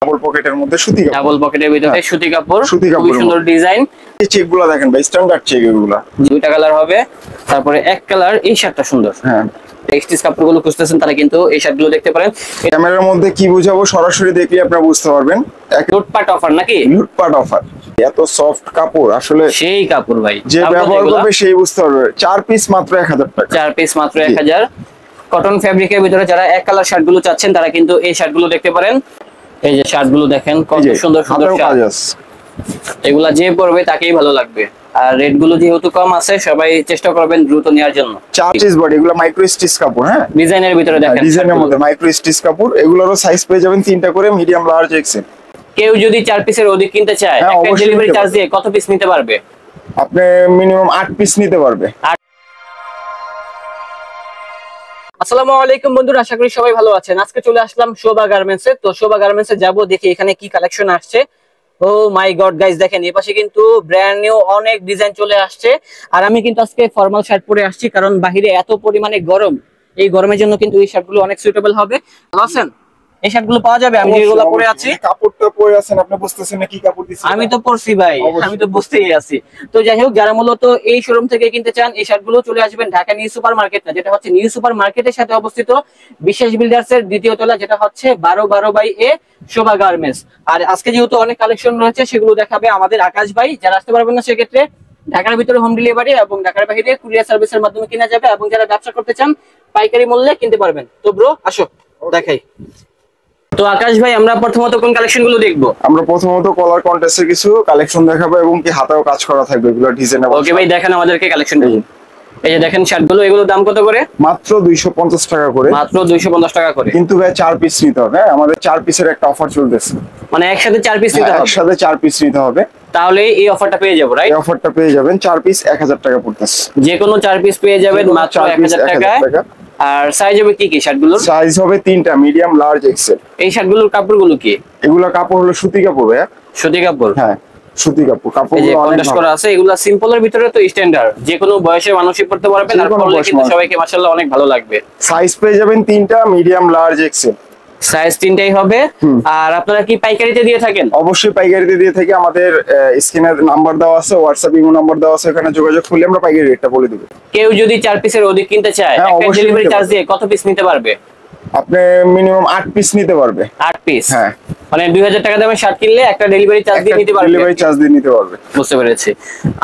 Double পকেটের মধ্যে সুতি কাপড়, ডাবল পকেটের ভিতরে সুতি কাপড়, সুতি কাপড়, খুব সুন্দর ডিজাইন। এই চেকগুলো দেখেন ভাই, স্ট্যান্ডার্ড চেক এগুলা। দুইটা কালার হবে, তারপরে এক কালার। এই শার্টটা সুন্দর। হ্যাঁ, টেক্সটাইল কাপড়গুলো খুঁজতেছেন তারা কিন্তু এই শার্টগুলো দেখতে পারেন। ক্যামেরার মধ্যে কি বুঝাবো, সরাসরি দেখলে আপনারা বুঝতে পারবেন। লুটপাট অফার নাকি? লুটপাট অফার। এত সফট কাপড়, আসলে সেই কাপড় ভাই, যে ব্যবহার করবে সেই বুঝতে পারবে। 4 পিস মাত্র 1000 টাকা। 4 পিস মাত্র 1000। কটন ফ্যাব্রিকের ভিতরে যারা এক কালার শার্টগুলো চাচ্ছেন তারা কিন্তু এই শার্টগুলো দেখতে পারেন। এই যে শার্টগুলো দেখেন কত সুন্দর সুন্দর শার্ট, এগুলা যে পরবে তাকেই ভালো লাগবে। আর রেট গুলো যেহেতু কম আছে, সবাই চেষ্টা করবেন দ্রুত নেওয়ার জন্য। 4 পিস বডি, এগুলো মাইক্রো স্টিচ কাপড়। হ্যাঁ, ডিজাইনের ভিতরে দেখেন, ডিজাইনের মধ্যে মাইক্রো স্টিচ কাপড়। এগুলোরও সাইজ পেয়ে যাবেন 3টা করে, মিডিয়াম, লার্জ, এক্সেল। কেউ যদি 4 পিসের অধিক কিনতে চায়, একটা ডেলিভারি চার্জ দিয়ে কত পিস নিতে পারবে? আপনি মিনিমাম 8 পিস নিতে পারবে। আসসালামু আলাইকুম বন্ধুরা, আশা করি সবাই ভালো আছেন। আজকে চলে আসলাম শোভা গার্মেন্টসে। তো শোভা গার্মেন্টসে যাবো, দেখি এখানে কি কালেকশন আসছে। ও মাই গড গাইস, দেখেন এই পাশে কিন্তু ব্র্যান্ড নিউ অনেক ডিজাইন চলে আসছে। আর আমি কিন্তু আজকে ফর্মাল শার্ট পরে আসছি, কারণ বাহিরে এত পরিমাণে গরম। এই গরমের জন্য কিন্তু এই শার্টগুলো অনেক সুইটেবল হবে। ভালো আছেন? এই শার্টগুলো পাওয়া যাবে? আমি যেগুলো পরে আছি। কাপড়টা পরে আছেন, আপনি বুঝতেছেন না কি কাপড় দিচ্ছেন? আমি তো পরছি ভাই, আমি তো বুঝতেই আছি। তো যাই হোক, যারা মূলত এই শোরুম থেকে কিনতে চান, এই শার্টগুলো চলে আসবেন ঢাকা নিউ সুপার মার্কেট, না যেটা হচ্ছে নিউ সুপার মার্কেটের সাথে অবস্থিত বিশ্বাস বিল্ডার্স এর দ্বিতীয় তলা, যেটা হচ্ছে 12/12/A শোভা গার্মেন্টস। আর আজকে যেহেতু অনেক কালেকশন রয়েছে, সেগুলো দেখাবে আমাদের আকাশ ভাই। যারা আসতে পারবেন না, সেক্ষেত্রে ঢাকার ভিতরে হোম ডেলিভারি এবং ঢাকার বাইরে কুরিয়ার সার্ভিসের মাধ্যমে কেনা যাবে। এবং যারা ব্যবসা করতে চান, পাইকারি মূল্যে কিনতে পারবেন। তো ব্রো আসো দেখাই। তো আকাশ ভাই, আমরা প্রথমত কোন কালেকশন গুলো দেখবো? আমরা প্রথমত কলার কন্টেস্টের কিছু কালেকশন দেখাবো, এবং কি হাতেও কাজ করা থাকবে, এগুলো ডিজাইনেবল। ওকে ভাই, দেখেন আমাদেরকে কালেকশন। এই যে দেখেন শার্টগুলো, এগুলোর দাম কত করে? মাত্র 250 টাকা করে। মাত্র 250 টাকা করে। কিন্তু ভাই 4 পিস নিতে হবে। আমাদের 4 পিসের একটা অফার চলতেছে, মানে একসাথে 4 পিস নিতে হবে? একসাথে 4 পিস নিতে হবে, তাহলে এই অফারটা পেয়ে যাবো, রাইট? এই অফারটা পেয়ে যাবেন। 4 পিস 1000 টাকা পড়তেছে। যে কোনো 4 পিস পেয়ে যাবেন মাত্র 1000 টাকায়। আর সাইজ হবে কি কি শার্টগুলোর? সাইজ হবে 3টা, মিডিয়াম, লার্জ, এক্সেল। এই শার্টগুলোর কাপড়গুলো কি? এগুলো কাপড় হলো সুতি কাপড়। হ্যাঁ, সুতি কাপড়। হ্যাঁ, সুতি কাপড়। কাপড়গুলো অনেক কন্ট্রাস্ট করা আছে। এগুলো সিম্পলের ভিতরে তো স্ট্যান্ডার্ড, যে কোনো বয়সের মানুষই পড়তে পারবে। আর পরলে কিন্তু সবাইকে মাশাআল্লাহ অনেক ভালো লাগবে। সাইজ পেয়ে যাবেন 3টা, মিডিয়াম, লার্জ, এক্সেল। সাইজ 3টাই হবে। আর আপনারা কি পাইকারিতে দিয়ে থাকেন? অবশ্যই পাইকারিতে দিয়ে থাকি। আমাদের স্ক্রিনে নাম্বার দেওয়া আছে, হোয়াটসঅ্যাপ ইমো নাম্বার দেওয়া আছে, এখানে যোগাযোগ করলে আমরা পাইকারি রেটটা বলে দেব। কেউ যদি 4 পিসের অধিক কিনতে চায়, একটা ডেলিভারি চার্জ দিয়ে কত পিস নিতে পারবে? আপনি মিনিমাম 8 পিস নিতে পারবে। 8 পিস? হ্যাঁ, মানে 2000 টাকা দামের শার্ট কিনলে একটা ডেলিভারি চার্জ দিয়ে নিতে পারবে। ডেলিভারি চার্জ দিয়ে নিতে পারবে। বুঝতে পেরেছি।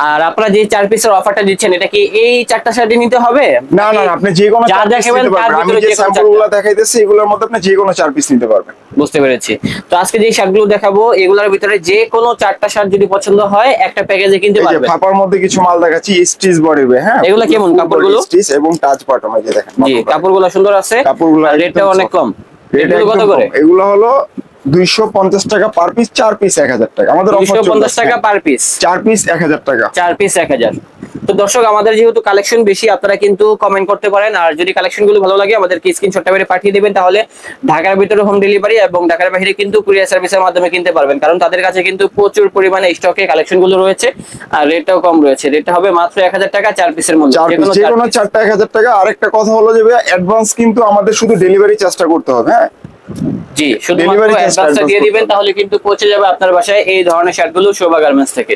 আর আপনারা যে 4 পিসের অফারটা দিচ্ছেন, এটা কি এই 4টা শার্টই নিতে হবে? না না, আপনি যে কোনো যা দেখাবেন তার ভিতরে যে স্যাম্পলগুলো দেখাইতেছি, এগুলোর মধ্যে আপনি যে কোনো 4 পিস নিতে পারবেন। বুঝতে পেরেছি। তো আজকে যে শার্টগুলো দেখাবো, এগুলোর ভিতরে যে কোনো 4টা শার্ট যদি পছন্দ হয়, একটা প্যাকেজে কিনতে পারবেন। এই যে ফাপার মধ্যে কিছু মাল দেখাচ্ছি, স্টিচ বডি। হ্যাঁ, এগুলো কেমন কাপড়গুলো? স্টিচ এবং টাচ বাটন। এই যে দেখেন, জি, কাপড়গুলো সুন্দর আছে, কাপড়গুলো রেটটাও অনেক কম। এগুলো কত করে? এগুলো হলো 250 টাকা পার পিস। 4 পিস 1000 টাকা। আমাদের অফার 250 টাকা পার পিস। 4 পিস 1000 টাকা। 4 পিস 1000। তো দর্শক, আমাদের যেহেতু কালেকশন বেশি, আপনারা কিন্তু কমেন্ট করতে পারেন। আর যদি কালেকশন গুলো ভালো লাগে, আমাদেরকে স্ক্রিনশটটা মেরে পাঠিয়ে দিবেন। তাহলে ঢাকার ভিতরে হোম ডেলিভারি এবং ঢাকার বাইরে কিন্তু কুরিয়ার সার্ভিসের মাধ্যমে কিনতে পারবেন, কারণ তাদের কাছে কিন্তু প্রচুর পরিমাণে স্টকে কালেকশন গুলো রয়েছে। আর রেটটাও কম রয়েছে। রেটটা হবে মাত্র 1000 টাকা 4 পিসের মধ্যে। যে কোনো 4টা 1000 টাকা। আরেকটা কথা হলো যে অ্যাডভান্স কিন্তু আমাদের শুধু ডেলিভারি চার্জটা করতে হবে। হ্যাঁ জি, শুধুমাত্র অ্যাডভান্সটা দিয়ে দিবেন, তাহলে কিন্তু পৌঁছে যাবে আপনার বাসায় এই ধরনের শার্টগুলো শোভা গার্মেন্টস থেকে।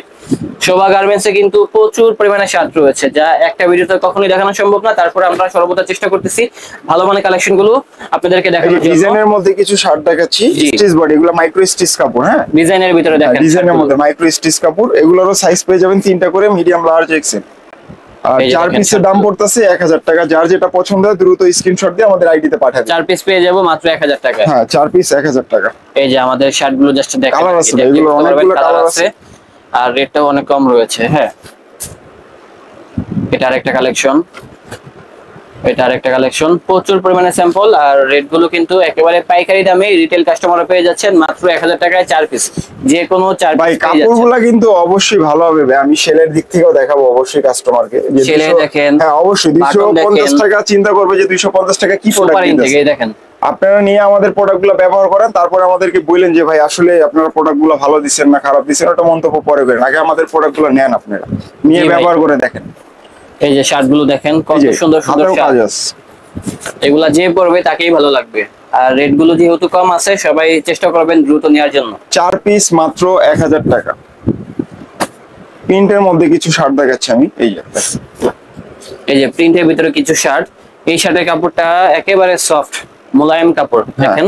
শোভা গার্মেন্টসে কিন্তু প্রচুর পরিমাণে শার্ট রয়েছে, যা একটা ভিডিওতে কখনোই দেখানো সম্ভব না। তারপরে আমরা সর্বদা চেষ্টা করতেছি ভালো মানের কালেকশনগুলো আপনাদেরকে দেখানোর জন্য। ডিজাইনের মধ্যে কিছু শার্ট দেখাচ্ছি, স্টিচ বডি। এগুলো মাইক্রো স্টিচ কাপড়। হ্যাঁ, ডিজাইনের ভিতরে দেখেন, ডিজাইনের মধ্যে মাইক্রো স্টিচ কাপড়। এগুলোরও সাইজ পেয়ে যাবেন 3টা করে, মিডিয়াম, লার্জ, এক্সেল। আর 4 পিসের দাম পড়তেছে 1000 টাকা। যার যেটা পছন্দ হয় দ্রুত স্ক্রিনশট দিয়ে আমাদের আইডিতে পাঠাবেন। 4 পিস পেয়ে যাবো মাত্র 1000 টাকা। হ্যাঁ, 4 পিস 1000 টাকা। এই যে আমাদের শার্টগুলো জাস্ট দেখেন, কালার আছে, এগুলো অনেকগুলো কালার আছে। আর রেটটাও অনেক কম রয়েছে। হ্যাঁ, এটা আরেকটা কালেকশন, এটা আরেকটা কালেকশন। প্রচুর পরিমাণে স্যাম্পল। আর রেটগুলো কিন্তু একেবারে পাইকারি দামে রিটেল কাস্টমাররা পেয়ে যাচ্ছেন মাত্র 1000 টাকায় 4 পিস। যে কোনো 4 পিস ভাই পেয়ে যাচ্ছেন। কাপড়গুলো কিন্তু অবশ্যই ভালো হবে। আমি সেলের দিক থেকেও দেখাবো অবশ্যই কাস্টমারকে। সেলে দেখেন। হ্যাঁ, অবশ্যই 250 টাকা চিন্তা করবে যে 250 টাকা কি প্রোডাক্ট দিতেছে। দেখেন, আপনারা নিয়ে আমাদের প্রোডাক্টগুলো ব্যবহার করেন, তারপরে আমাদেরকে বললেন যে ভাই আসলে আপনারা প্রোডাক্টগুলো ভালো দিচ্ছেন না খারাপ দিচ্ছেন, ওটা মন্তব্য পরে করেন। আগে আমাদের প্রোডাক্টগুলো নেন, আপনারা নিয়ে ব্যবহার করে দেখেন। এই যে শার্টগুলো দেখেন, কত সুন্দর সুন্দর শার্ট। এগুলা যে পড়বে তাকেই ভালো লাগবে। আর রেট গুলো যেহেতু কম আছে, সবাই চেষ্টা করবেন দ্রুত নেওয়ার জন্য। 4 পিস মাত্র 1000 টাকা। প্রিন্টের মধ্যে কিছু শার্ট দেখাচ্ছি আমি, এই যে এই যে প্রিন্টের ভিতরে কিছু শার্ট, এই শার্টের কাপড়টা একেবারে সফট মোলায়েম কাপড়, দেখেন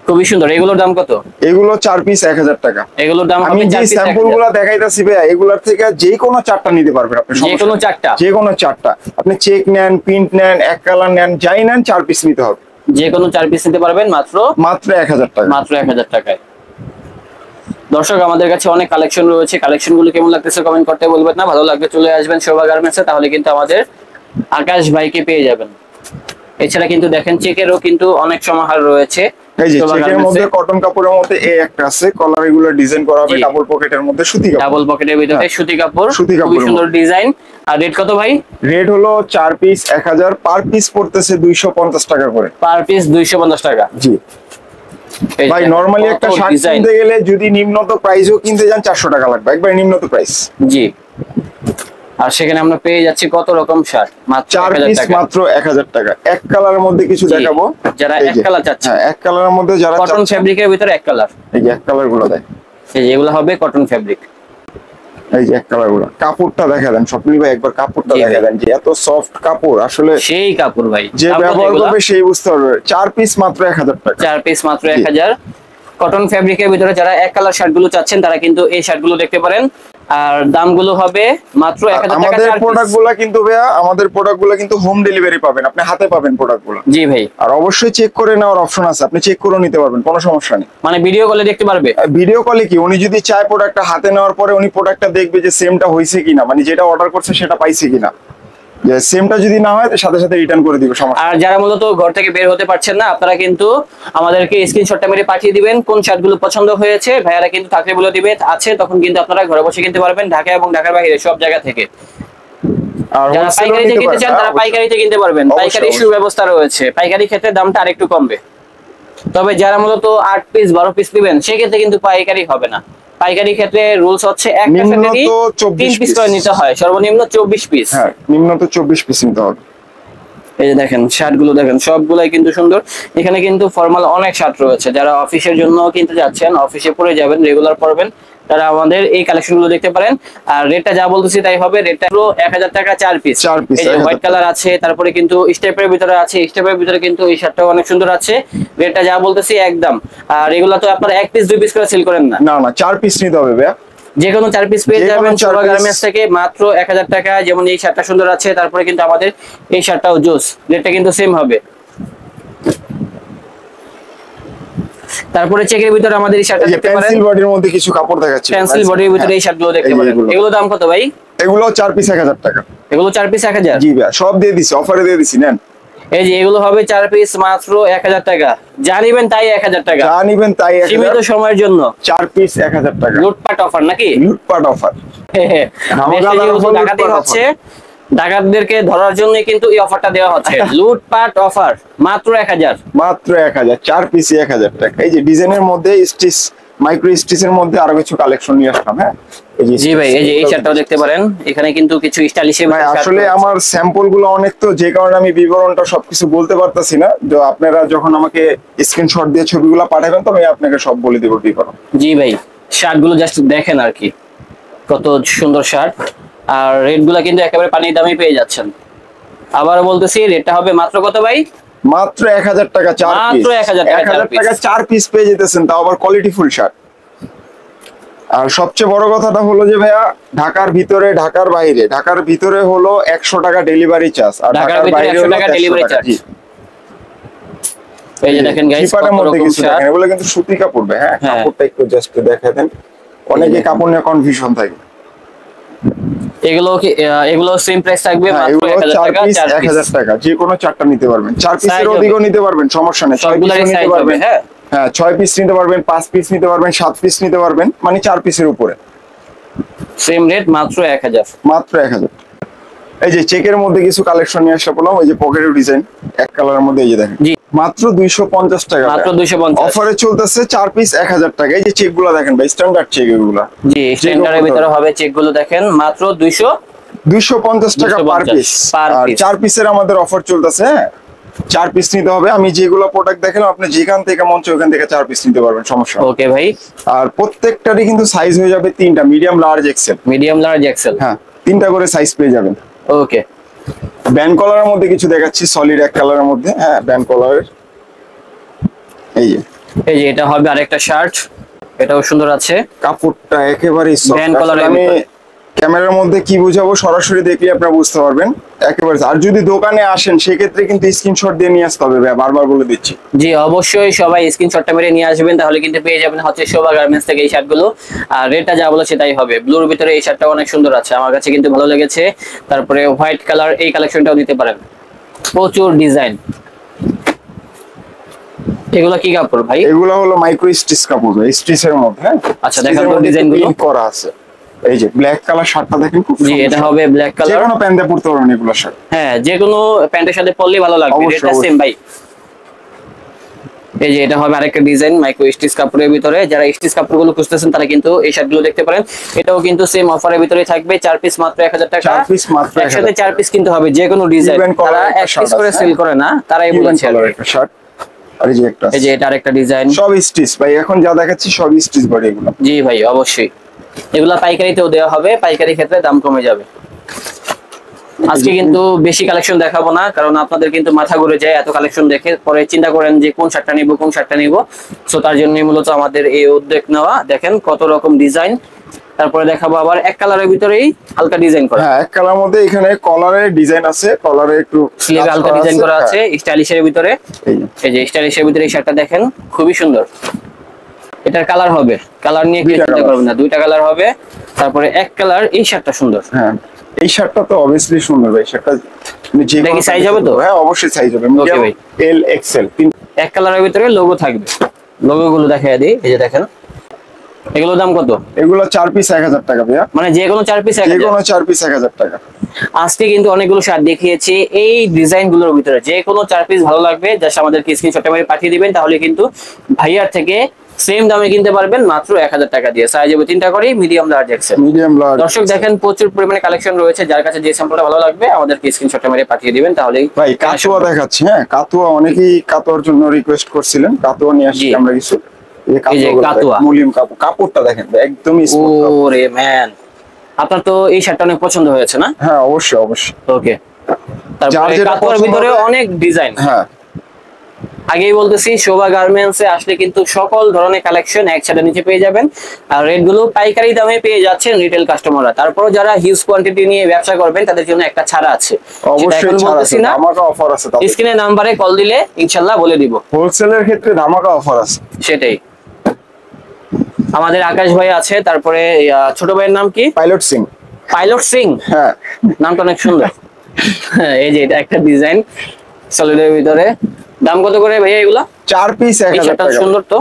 খুবই সুন্দর। এগুলোর দাম কত? এগুলো 4 পিস 1000 টাকা। এগুলোর দাম আমি হবে যে 4 পিস স্যাম্পল গুলো দেখাইতাছি ভাই, এগুলার থেকে যে কোনো 4টা নিতে পারবেন আপনি, যে কোনো 4টা, যে কোনো 4টা। আপনি চেক নেন, প্রিন্ট নেন, এক কালার নেন, যাই নেন 4 পিস নিতে হবে। যে কোনো 4 পিস নিতে পারবেন মাত্র 1000 টাকা। মাত্র 1000 টাকায়। দর্শক, আমাদের কাছে অনেক কালেকশন রয়েছে, কালেকশন গুলো কেমন লাগতেছে কমেন্ট করতে বলবেন না। ভালো লাগলে চলে আসবেন শোভা গার্মেন্টসে, তাহলে কিন্তু আমাদের আকাশ ভাইকে পেয়ে যাবেন। এছাড়া কিন্তু দেখেন চেকেরও কিন্তু অনেক সমাহার রয়েছে। এই যে চেকের মধ্যে কটন কাপড়ের মধ্যে এই একটা আছে, কলার এগুলো ডিজাইন করা হবে, ডাবল পকেটের মধ্যে সুতি কাপড়, ডাবল পকেটের ভিতরে সুতি কাপড়, খুব সুন্দর ডিজাইন। আর রেট কত ভাই? রেট হলো 4 পিস 1000, পার পিস পড়তেছে 250 টাকা করে। পার পিস 250 টাকা। জি ভাই, নরমালি একটা শার্ট কিনতে গেলে যদি নিম্নত প্রাইসও কিনতে যান 400 টাকা লাগবে, একবার নিম্নত প্রাইস। জি, আর সেখানে আমরা পেয়ে যাচ্ছি কত রকম শার্ট মাত্র 4 পিস মাত্র 1000 টাকা। এক কালারের মধ্যে কিছু দেখাবো, যারা এক কালার চাচ্ছে। হ্যাঁ, এক কালারের মধ্যে যারা কটন ফেব্রিকের ভিতরে এক কালার, এই যে এক কালার গুলো দেখ, এই যে এগুলো হবে কটন ফেব্রিক। এই যে এক কালার গুলো, কাপড়টা দেখা দেন স্বপ্নিল ভাই, একবার কাপড়টা দেখা দেন, যে এত সফট কাপড়, আসলে সেই কাপড় ভাই, যে ব্যবহার করবে সেই বুঝতে পারবে। 4 পিস মাত্র 1000 টাকা। 4 পিস মাত্র 1000। কটন ফেব্রিকের ভিতরে যারা এক কালার শার্ট গুলো চাচ্ছেন তারা কিন্তু এই শার্ট গুলো দেখতে পারেন। আর দামগুলো হবে মাত্র 1000 টাকা। আমাদের প্রোডাক্টগুলো কিন্তু ভাইয়া, আমাদের প্রোডাক্টগুলো কিন্তু হোম ডেলিভারি পাবেন, আপনি হাতে পাবেন প্রোডাক্টগুলো। জি ভাই, আর অবশ্যই চেক করে নেওয়ার অপশন আছে, আপনি চেক করে নিতে পারবেন, কোনো সমস্যা নেই। মানে ভিডিও কলে দেখতে পারবে। ভিডিও কলে কি, উনি যদি চায় প্রোডাক্টটা হাতে নেওয়ার পরে উনি প্রোডাক্টটা দেখবে যে সেমটা হয়েছে কিনা, মানে যেটা অর্ডার করছে সেটা পাইছে কিনা। যে সেমটা যদি না হয় সাথে সাথে রিটার্ন করে দিবে, সমস্যা। আর যারা মূলত ঘর থেকে বের হতে পারছেন না, আপনারা কিন্তু আমাদেরকে স্ক্রিনশটটা মেরে পাঠিয়ে দিবেন কোন শার্টগুলো পছন্দ হয়েছে, ভাইয়ারা কিন্তু থাকলে বলে দিবে আছে, তখন কিন্তু আপনারা ঘরে বসে কিনতে পারবেন, ঢাকা এবং ঢাকার বাইরে সব জায়গা থেকে। আর যারা পাইকারিতে কিনতে চান তারা পাইকারিতে কিনতে পারবেন, পাইকারি সুব্যবস্থা রয়েছে। পাইকারি ক্ষেত্রে দামটা আরেকটু কমবে, তবে যারা মূলত 8 পিস 12 পিস নেবেন সেক্ষেত্রে কিন্তু পাইকারি হবে না। পাইকারি ক্ষেত্রে রুলস হচ্ছে একটা শার্টেরই 3 পিস করে নিতে হয়, সর্বনিম্ন 24 পিস। হ্যাঁ, নিম্নত 24 পিস নিতে হবে। এই যে দেখেন শার্ট গুলো দেখেন, সবগুলাই কিন্তু সুন্দর। এখানে কিন্তু ফর্মাল অনেক শার্ট রয়েছে, যারা অফিসের জন্য কিনতে যাচ্ছেন, অফিসে পরে যাবেন, রেগুলার পরবেন, তারা আমাদের এই কালেকশন গুলো দেখতে পারেন। আর রেটটা যা বলতেছি তাই হবে, রেটটা হলো 1000 টাকা 4 পিস। এই যে হোয়াইট কালার আছে, তারপরে কিন্তু স্টেপের ভিতরে আছে, স্টেপের ভিতরে কিন্তু এই শার্টটাও অনেক সুন্দর আছে। রেটটা যা বলতেছি একদম। আর এগুলা তো আপনারা 1 পিস 2 পিস করে সেল করেন না, না না, 4 পিস নিতে হবে ভাইয়া। যে কোনো 4 পিস পেয়ে যাবেন শোভা গার্মেন্টস থেকে মাত্র 1000 টাকা। যেমন এই শার্টটা সুন্দর আছে, তারপরে কিন্তু আমাদের এই শার্টটাও জোস, রেটটা কিন্তু সেম হবে। তারপরে চেকের ভিতরে আমাদের এই শার্টটা দেখতে পারেন, পেন্সিল বডির মধ্যে কিছু কাপড় দেখাচ্ছি, পেন্সিল বডির ভিতরে এই শার্টগুলো দেখতে পারেন। এগুলো দাম কত ভাই? এগুলো 4 পিস 1000 টাকা। এগুলো 4 পিস 1000? জি ভাই, সব দিয়ে দিছি, অফারে দিয়ে দিছি, নেন। এই যে এগুলো হবে 4 পিস মাত্র 1000 টাকা। যা নিবেন তাই 1000 টাকা, যা নিবেন তাই 1000, সীমিত সময়ের জন্য। 4 পিস 1000 টাকা, লুটপাট অফার নাকি? লুটপাট অফার। ডাকাতি হচ্ছে, ডাকাতদেরকে ধরার জন্য কিন্তু এই অফারটা দেওয়া হচ্ছে, লুটপাট অফার মাত্র 1000। মাত্র 1000, 4 পিস 1000 টাকা। এই যে ডিজাইনের মধ্যে স্টিচ, মাইক্রো স্টিচের মধ্যে আরো কিছু কালেকশন নিয়ে আসলাম। হ্যাঁ, জি ভাই, এই যে এই শার্টটাও দেখতে পারেন, এখানে কিন্তু কিছু স্টাইলিশ। ভাই আসলে আমার স্যাম্পল গুলো অনেক, তো যে কারণে আমি বিবরণটা সবকিছু বলতে পারতাছি না। তো আপনারা যখন আমাকে স্ক্রিনশট দিয়ে ছবিগুলো পাঠাবেন তো আমি আপনাকে সব বলে দেব বিবরণ। জি ভাই, শার্ট গুলো জাস্ট দেখেন আর কি, কত সুন্দর শার্ট। আর রেট গুলা কিন্তু একেবারে পানির দামে পেয়ে যাচ্ছেন। আবার বলতেছি, রেটটা হবে মাত্র কত ভাই? মাত্র 1000 টাকা 4 পিস। মাত্র 1000 টাকা 4 পিস পেয়ে যেতেছেন, তাও আবার কোয়ালিটি ফুল শার্ট। আর সবচেয়ে বড় কথাটা হলো যে ভাইয়া, ঢাকার ভিতরে ঢাকার বাইরে, ঢাকার ভিতরে হলো 100 টাকা ডেলিভারি চার্জ, আর ঢাকার বাইরে 100 টাকা ডেলিভারি চার্জ। এই যে দেখেন গাইস, কত রকম শার্ট, এগুলো কিন্তু সুতি কাপড় ভাই। হ্যাঁ, কাপড়টা একটু জাস্ট দেখায় দেন, অনেকে কাপড় নিয়ে কনফিউশন থাকে। এগুলো কি, এগুলো সেম প্রাইস থাকবে মাত্র 1000 টাকা, 1000 টাকা। যে কোনো 4টা নিতে পারবেন, 4 পিসের অধিকও নিতে পারবেন, সমস্যা নেই। 6 পিস নিতে পারবেন। হ্যাঁ হ্যাঁ, 6 পিস নিতে পারবেন, 5 পিস নিতে পারবেন, 7 পিস নিতে পারবেন, মানে 4 পিসের উপরে সেম রেট মাত্র 1000। মাত্র 1000। এই যে চেকের মধ্যে কিছু কালেকশন নিয়ে আসা বললাম, ওই যে পকেটের ডিজাইন এক কালারের মধ্যে, এই যে দেখেন মাত্র 250 টাকা। মাত্র 250 অফারে চলতেছে, 4 পিস 1000 টাকা। এই যে চেকগুলো দেখেন ভাই, স্ট্যান্ডার্ড চেক এগুলো। জি, স্ট্যান্ডার্ডের ভিতরে হবে চেকগুলো, দেখেন মাত্র 250 টাকা পার পিস। আর 4 পিসের আমাদের অফার চলতেছে। হ্যাঁ, 4 পিস নিতে হবে। আমি যেগুলো প্রোডাক্ট দেখালাম আপনি যেখান থেকে মন চায় ওখান থেকে 4 পিস নিতে পারবেন, সমস্যা নেই। ওকে ভাই, আর প্রত্যেকটারই কিন্তু সাইজ হয়ে যাবে 3টা, medium, large, XL. Medium, large, XL. হ্যাঁ, 3টা করে সাইজ পেয়ে যাবেন। ওকে, ব্যান্ড কলারের মধ্যে কিছু দেখাচ্ছি, সলিড এক কালারের মধ্যে। হ্যাঁ, ব্যান্ড কলারের এই যে এটা হবে আরেকটা শার্ট, এটাও সুন্দর আছে। কাপড়টা একেবারেই সফট। ব্যান্ড কলারের আমি ভিতরে। ক্যামেরার মধ্যে কি বুঝাবো, সরাসরি দেখলে আপনারা বুঝতে পারবেন একেবারে। আর যদি দোকানে আসেন সেক্ষেত্রে কিন্তু স্ক্রিনশট দিয়ে নিয়ে আসতে হবে, বারবার বলে দিচ্ছি। জি অবশ্যই, সবাই স্ক্রিনশটটা মেরে নিয়ে আসবেন, তাহলে কিন্তু পেয়ে যাবেন হচ্ছে শোভা গার্মেন্টস থেকে এই শার্টগুলো। আর রেটটা যা বলে সেটাই হবে। ব্লুর ভিতরে এই শার্টটা অনেক সুন্দর আছে, আমার কাছে কিন্তু ভালো লেগেছে। তারপরে হোয়াইট কালার এই কালেকশনটাও দিতে পারেন, প্রচুর ডিজাইন। এগুলো কি কাপড় ভাই? এগুলো হলো মাইক্রো স্টিচ কাপড়, স্টিচের মধ্যে। হ্যাঁ, আচ্ছা, দেখান তো ডিজাইনগুলো করা আছে। এই যে ব্ল্যাক কালার শার্টটা দেখেন, খুব জি এটা হবে ব্ল্যাক যে কালার। কোনো প্যান্টে পরতে পারবেন এগুলো শার্ট। হ্যাঁ, যে কোনো প্যান্টের সাথে পরলেই ভালো লাগবে। অবশ্যই, এটা সেম ভাই। এই যে এটা হবে আরেকটা ডিজাইন মাইক্রো স্টিচ কাপড়ের ভিতরে। যারা স্টিচ কাপড়গুলো খুঁজতেছেন তারা কিন্তু এই শার্টগুলো দেখতে পারেন। এটাও কিন্তু সেম অফারের ভিতরে থাকবে, 4 পিস মাত্র 1000 টাকা। 4 পিস মাত্র 1000 একসাথে 4 পিস কিনতে হবে, যে কোনো ডিজাইন। Even color তারা একটা এক পিস shirt করে আছে, সেল করে না, তারাই বলেছে আর কি। একটা শার্ট। আর এই যে একটা এই যে এটা আরেকটা ডিজাইন। সব স্টিচ ভাই, এখন যা দেখাচ্ছি সব স্টিচ বডি এগুলো। জি ভাই অবশ্যই, এগুলা পাইকারিতেও দেওয়া হবে, পাইকারি ক্ষেত্রে দাম কমে যাবে। আজকে কিন্তু বেশি কালেকশন দেখাবো না, কারণ আপনাদের কিন্তু মাথা ঘুরে যায় এত কালেকশন দেখে, পরে চিন্তা করেন যে কোন শার্টটা নিব কোন শার্টটা নিব। সো তার জন্যই মূলত আমাদের এই উদ্যোগ নেওয়া। দেখেন কত রকম ডিজাইন। তারপরে দেখাবো আবার এক কালারের ভিতরেই হালকা ডিজাইন করা। হ্যাঁ, এক কালার মধ্যে এখানে কলারের ডিজাইন আছে, কলারে একটু স্লিভে হালকা ডিজাইন করা আছে স্টাইলিশের ভিতরে। এই যে এই যে স্টাইলিশের ভিতরে এই শার্টটা দেখেন, খুবই সুন্দর। এটার কালার হবে, কালার নিয়ে কেউ চিন্তা করবেন না, দুইটা কালার হবে। তারপরে এক কালার এই শার্টটা সুন্দর। হ্যাঁ, এই শার্টটা তো অবভিয়াসলি সুন্দর ভাই। শার্টটা যে এটা কি size হবে তো? হ্যাঁ, অবশ্যই সাইজ হবে, Okay মিডিয়াম, ভাই। এল, এক্সেল। এক কালারের ভিতরে লোগো থাকবে, লোগো গুলো দেখাই দিই। এই যে দেখেন, এগুলোর দাম কত? এগুলো 4 পিস 1000 টাকা ভাইয়া। মানে যে কোনো 4 পিস যে কোনো 4 পিস 1000 টাকা। আজকে কিন্তু অনেকগুলো শার্ট দেখিয়েছি এই ডিজাইন গুলোর ভিতরে, যে কোনো 4 পিস ভালো লাগবে জাস্ট আমাদেরকে স্ক্রিনশটটা মেরে পাঠিয়ে দিবেন, তাহলে কিন্তু ভাইয়ার থেকে সেম দামে কিনতে পারবেন মাত্র 1000 টাকা দিয়ে। সাইজ হবে 3টা করে, medium, large, XL. Medium, large. দর্শক দেখেন প্রচুর পরিমাণে কালেকশন রয়েছে, যার কাছে যে স্যাম্পলটা ভালো লাগবে আমাদেরকে স্ক্রিনশটটা মেরে পাঠিয়ে দিবেন, তাহলেই ভাই কাতুয়া দেখাচ্ছি। হ্যাঁ, কাতুয়া অনেকেই কাতুয়ার জন্য রিকোয়েস্ট করছিলেন, কাতুয়া নিয়ে আসছি জি। আমরা কিছু। এই যে কাতুয়া। মুলিম কাপড়, কাপড়টা দেখেন ভাই, একদমই স্মুথ কাপড়। ওরে ম্যান, আপনার তো এই শার্টটা অনেক পছন্দ হয়েছে না? হ্যাঁ, অবশ্যই অবশ্যই। ওকে, যার তারপরে যেটা কাতুয়ার পছন্দ ভিতরে হবে। অনেক ডিজাইন। হ্যাঁ, আগেই বলতেছি শোভা গার্মেন্টসে আসলে কিন্তু সকল ধরনের কালেকশন একসাথে নিচে পেয়ে যাবেন। আর রেট গুলো পাইকারি দামে পেয়ে যাচ্ছেন রিটেল কাস্টমাররা। তারপরও যারা হিউজ কোয়ান্টিটি নিয়ে ব্যবসা করবেন তাদের জন্য একটা ছাড় আছে, সেটা অবশ্যই এখন ছাড় বলতেছি আছে, না, ধামাকা অফার আছে তাদের। স্ক্রিনে নাম্বারে কল দিলে ইনশাআল্লাহ বলে দিব। হোলসেলের ক্ষেত্রে ধামাকা অফার আছে। সেটাই। আমাদের আকাশ ভাই আছে, তারপরে ছোট ভাইয়ের নাম কি? পাইলট সিং। পাইলট সিং, হ্যাঁ, নামটা অনেক সুন্দর। এই যে এটা একটা ডিজাইন সলিডের ভিতরে। দাম কত করে ভাইয়া এগুলা? 4 পিস এই 1000 শার্টটা টাকা। সুন্দর তো,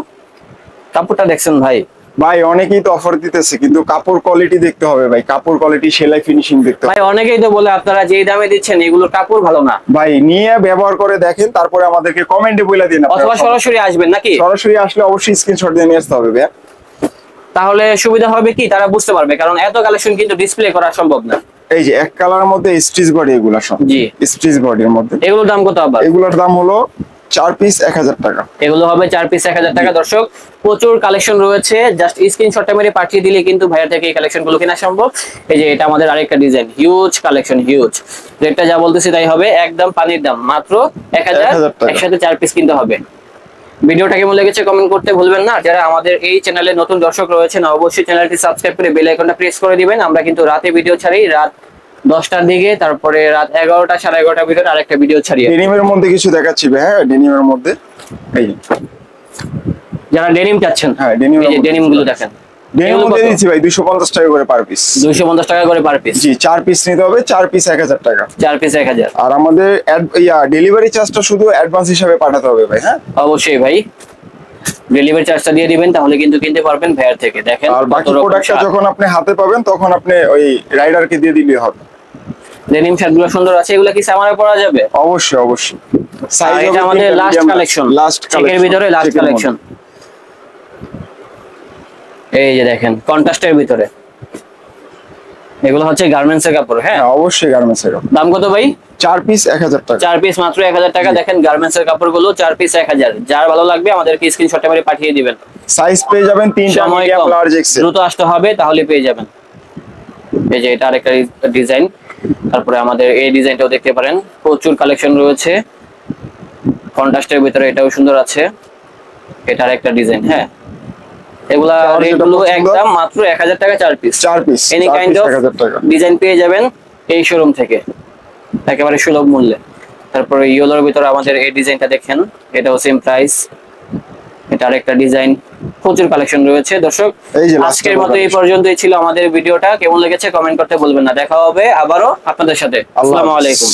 কাপড়টা দেখছেন ভাই? ভাই অনেকেই তো অফার দিতেছে, কিন্তু কাপড় কোয়ালিটি দেখতে হবে ভাই, কাপড় কোয়ালিটি, সেলাই ফিনিশিং দেখতে হবে। ভাই অনেকেই তো বলে আপনারা যেই দামে দিচ্ছেন এগুলোর কাপড় ভালো না। ভাই নিয়ে ব্যবহার করে দেখেন, তারপরে আমাদেরকে কমেন্টে বলে দিন। আপনারা অথবা সরাসরি আসবেন নাকি? সরাসরি আসলে অবশ্যই স্ক্রিনশট দিয়ে নিয়ে আসতে হবে ভাই। তাহলে সুবিধা হবে কি, তারা বুঝতে পারবে, কারণ এত কালেকশন কিন্তু ডিসপ্লে করা সম্ভব না। এই যে এক কালারের মধ্যে স্টিচ বডি, এগুলা সব জি। স্টিচ বডির মধ্যে। এগুলোর দাম কত আবার? এগুলোর দাম হলো 4 পিস 1000 টাকা। এগুলো হবে 4 পিস 1000 টাকা। দর্শক প্রচুর কালেকশন রয়েছে, জাস্ট স্ক্রিনশটটা মেরে পাঠিয়ে দিলে কিন্তু ভাইয়ার থেকে এই কালেকশন গুলো কেনা সম্ভব। এই যে এটা আমাদের আরেকটা ডিজাইন, হিউজ কালেকশন, হিউজ। রেটটা যা বলতেছি তাই হবে, একদম পানির দাম, মাত্র 1000 টাকা। একসাথে 4 পিস কিনতে হবে। ভিডিওটা কেমন লেগেছে কমেন্ট করতে ভুলবেন না। যারা আমাদের এই চ্যানেলে নতুন দর্শক রয়েছেন অবশ্যই চ্যানেলটি সাবস্ক্রাইব করে বেল আইকনটা প্রেস করে দিবেন। আমরা কিন্তু রাতে ভিডিও ছাড়ি, রাত 10টার দিকে, তারপরে রাত 11টা 11:30টার ভিতরে আরেকটা ভিডিও ছাড়ি। ডেনিমের মধ্যে কিছু দেখাচ্ছি ভাই। হ্যাঁ, ডেনিমের মধ্যে এই যারা ডেনিম চাচ্ছেন, হ্যাঁ, ডেনিমের এই যে মধ্যে ডেনিম গুলো দেখেন, ডেনিমের মধ্যে দিচ্ছি ভাই 250 টাকা করে পার পিস। 250 টাকা করে পার পিস। জি, 4 পিস নিতে হবে, 4 পিস 1000 টাকা। 4 পিস 1000। আর আমাদের ডেলিভারি চার্জটা শুধু অ্যাডভান্স হিসাবে পাঠাতে হবে ভাই। হ্যাঁ, অবশ্যই ভাই, ডেলিভারি চার্জটা দিয়ে দিবেন, তাহলে কিন্তু কিনতে পারবেন ভাইয়ার থেকে। দেখেন আর বাকি প্রোডাক্টটা যখন আপনি হাতে পাবেন তখন আপনি ওই রাইডারকে দিয়ে দিলেই হবে। ডেনিম শার্টগুলো সুন্দর আছে, এগুলো কি সামারে পরা যাবে? অবশ্যই অবশ্যই। আর এটা আমাদের লাস্ট কালেকশন, চেকের ভিতরে লাস্ট কালেকশন। এই যে দেখেন কন্ট্রাস্টের ভিতরে, এগুলো হচ্ছে গার্মেন্টস এর কাপড়। হ্যাঁ, হ্যাঁ অবশ্যই গার্মেন্টস এর কাপড়। দাম কত ভাই? 4 পিস 1000 টাকা। 4 পিস মাত্র 1000 টাকা। দেখেন গার্মেন্টস এর কাপড়গুলো 4 পিস 1000। যার ভালো লাগবে আমাদেরকে স্ক্রিনশটে মেরে পাঠিয়ে দিবেন। সাইজ পেয়ে যাবেন 3টা, সময় মিডিয়াম, কম, লার্জ, এক্সেল। দ্রুত আসতে হবে তাহলে পেয়ে যাবেন। এই যে এটা আরেকটা ডিজাইন। তারপরে আমাদের এই ডিজাইনটাও দেখতে পারেন, প্রচুর কালেকশন রয়েছে। কন্ট্রাস্টের ভিতরে এটাও সুন্দর আছে। এটা আরেকটা ডিজাইন। হ্যাঁ, এগুলা রেটগুলো একদম মাত্র 1000 টাকা 4 piece. 4 piece any kind of 1000 টাকা। ডিজাইন পেয়ে যাবেন এই শোরুম থেকে একেবারে সুলভ মূল্যে। তারপরে ইয়েলোর ভিতরে আমাদের এই ডিজাইনটা দেখেন, এটাও সেম প্রাইস। এটা আরেকটা ডিজাইন, প্রচুর কালেকশন রয়েছে। দর্শক, এই যে আজকের মতো এই পর্যন্তই ছিল আমাদের ভিডিওটা। কেমন লেগেছে কমেন্ট করতে বলবেন না। দেখা হবে আবারও আপনাদের সাথে। আসসালামু আলাইকুম।